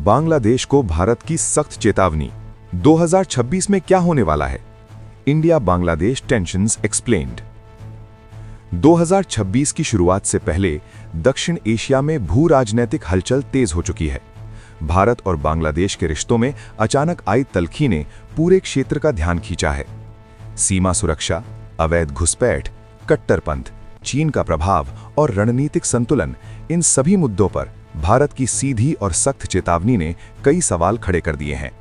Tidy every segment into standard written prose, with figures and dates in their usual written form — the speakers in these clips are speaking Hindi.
बांग्लादेश को भारत की सख्त चेतावनी। 2026 में क्या होने वाला है? India Bangladesh tensions explained. 2026 की शुरुआत से पहले दक्षिण एशिया में भू राजनीतिक हलचल तेज हो चुकी है। भारत और बांग्लादेश के रिश्तों में अचानक आई तल्खी ने पूरे क्षेत्र का ध्यान खींचा है। सीमा सुरक्षा, अवैध घुसपैठ, कट्टरपंथ, चीन का प्रभाव और रणनीतिक संतुलन, इन सभी मुद्दों पर भारत की सीधी और सख्त चेतावनी ने कई सवाल खड़े कर दिए हैं।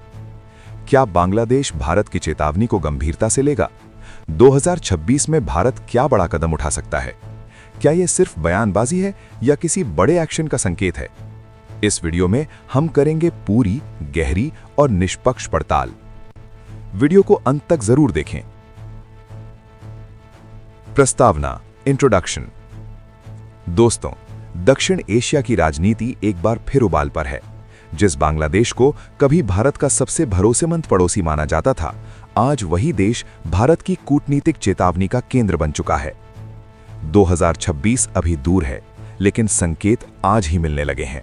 क्या बांग्लादेश भारत की चेतावनी को गंभीरता से लेगा? 2026 में भारत क्या बड़ा कदम उठा सकता है? क्या यह सिर्फ बयानबाजी है या किसी बड़े एक्शन का संकेत है? इस वीडियो में हम करेंगे पूरी, गहरी और निष्पक्ष पड़ताल। वीडियो को अंत तक जरूर देखें। प्रस्तावना, इंट्रोडक्शन। दोस्तों, दक्षिण एशिया की राजनीति एक बार फिर उबाल पर है। जिस बांग्लादेश को कभी भारत का सबसे भरोसेमंद पड़ोसी माना जाता था, आज वही देश भारत की कूटनीतिक चेतावनी का केंद्र बन चुका है। 2026 अभी दूर है, लेकिन संकेत आज ही मिलने लगे हैं।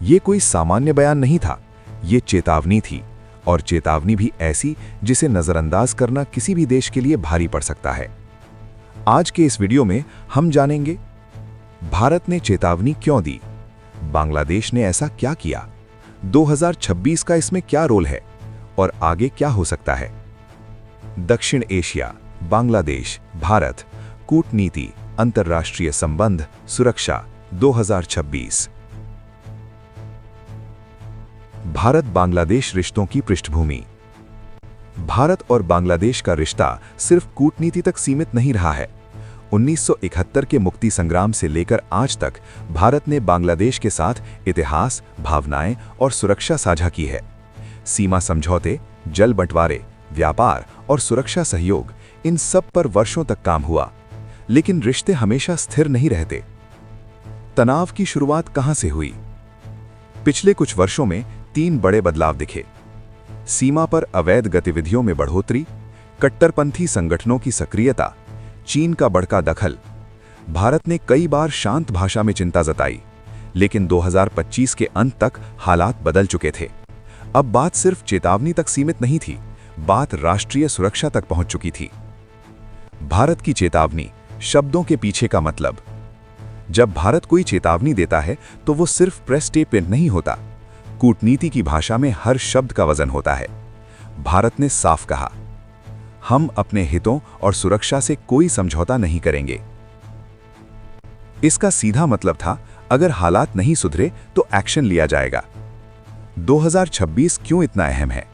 ये कोई सामान्य बयान नहीं था, ये चेतावनी थी, और चेतावनी भी ऐसी जिसे नजरअंदाज करना किसी भी देश के लिए भारी पड़ सकता है। आज के इस वीडियो में हम जानेंगे, भारत ने चेतावनी क्यों दी, बांग्लादेश ने ऐसा क्या किया, 2026 का इसमें क्या रोल है और आगे क्या हो सकता है। दक्षिण एशिया, बांग्लादेश, भारत, कूटनीति, अंतर्राष्ट्रीय संबंध, सुरक्षा, 2026। भारत बांग्लादेश रिश्तों की पृष्ठभूमि। भारत और बांग्लादेश का रिश्ता सिर्फ कूटनीति तक सीमित नहीं रहा है। 1971 के मुक्ति संग्राम से लेकर आज तक भारत ने बांग्लादेश के साथ इतिहास, भावनाएं और सुरक्षा साझा की है। सीमा समझौते, जल बंटवारे, व्यापार और सुरक्षा सहयोग, इन सब पर वर्षों तक काम हुआ, लेकिन रिश्ते हमेशा स्थिर नहीं रहते। तनाव की शुरुआत कहां से हुई? पिछले कुछ वर्षों में 3 बड़े बदलाव दिखे। सीमा पर अवैध गतिविधियों में बढ़ोतरी, कट्टरपंथी संगठनों की सक्रियता, चीन का बढ़ता दखल। भारत ने कई बार शांत भाषा में चिंता जताई, लेकिन 2025 के अंत तक हालात बदल चुके थे। अब बात सिर्फ चेतावनी तक सीमित नहीं थी, बात राष्ट्रीय सुरक्षा तक पहुंच चुकी थी। भारत की चेतावनी, शब्दों के पीछे का मतलब। जब भारत कोई चेतावनी देता है तो वो सिर्फ प्रेस स्टेटमेंट नहीं होता, कूटनीति की भाषा में हर शब्द का वजन होता है। भारत ने साफ कहा, हम अपने हितों और सुरक्षा से कोई समझौता नहीं करेंगे। इसका सीधा मतलब था, अगर हालात नहीं सुधरे तो एक्शन लिया जाएगा। 2026 क्यों इतना अहम है?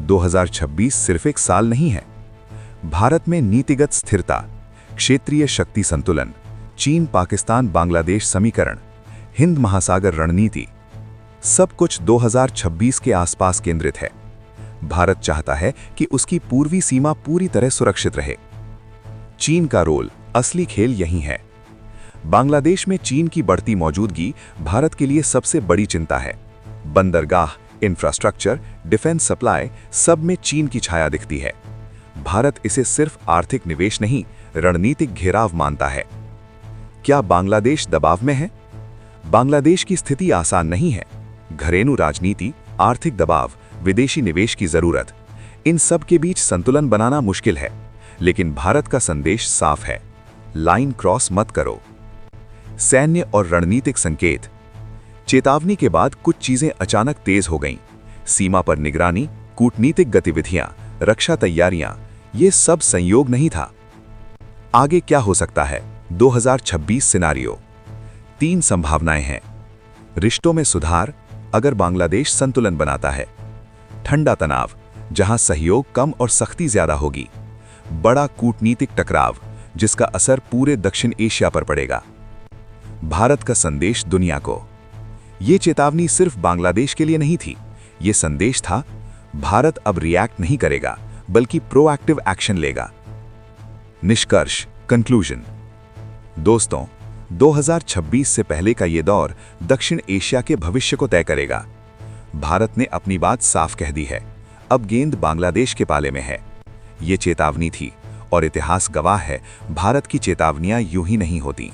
2026 सिर्फ एक साल नहीं है। भारत में नीतिगत स्थिरता, क्षेत्रीय शक्ति संतुलन, चीन पाकिस्तान बांग्लादेश समीकरण, हिंद महासागर रणनीति, सब कुछ 2026 के आसपास केंद्रित है। भारत चाहता है कि उसकी पूर्वी सीमा पूरी तरह सुरक्षित रहे। चीन का रोल, असली खेल यही है। बांग्लादेश में चीन की बढ़ती मौजूदगी भारत के लिए सबसे बड़ी चिंता है। बंदरगाह, इंफ्रास्ट्रक्चर, डिफेंस सप्लाई, सब में चीन की छाया दिखती है। भारत इसे सिर्फ आर्थिक निवेश नहीं, रणनीतिक घेराव मानता है। क्या बांग्लादेश दबाव में है? बांग्लादेश की स्थिति आसान नहीं है। घरेलू राजनीति, आर्थिक दबाव, विदेशी निवेश की जरूरत, इन सब के बीच संतुलन बनाना मुश्किल है। लेकिन भारत का संदेश साफ है, लाइन क्रॉस मत करो। सैन्य और रणनीतिक संकेत। चेतावनी के बाद कुछ चीजें अचानक तेज हो गईं। सीमा पर निगरानी, कूटनीतिक गतिविधियां, रक्षा तैयारियां, ये सब संयोग नहीं था। आगे क्या हो सकता है? 2026 सिनारियो। 3 संभावनाएं हैं। रिश्तों में सुधार, अगर बांग्लादेश संतुलन बनाता है। ठंडा तनाव, जहां सहयोग कम और सख्ती ज्यादा होगी। बड़ा कूटनीतिक टकराव, जिसका असर पूरे दक्षिण एशिया पर पड़ेगा। भारत का संदेश दुनिया को। यह चेतावनी सिर्फ बांग्लादेश के लिए नहीं थी, यह संदेश था, भारत अब रिएक्ट नहीं करेगा, बल्कि प्रोएक्टिव एक्शन लेगा। निष्कर्ष, कंक्लूजन। दोस्तों, 2026 से पहले का यह दौर दक्षिण एशिया के भविष्य को तय करेगा। भारत ने अपनी बात साफ कह दी है, अब गेंद बांग्लादेश के पाले में है। ये चेतावनी थी, और इतिहास गवाह है, भारत की चेतावनियां यूं ही नहीं होती।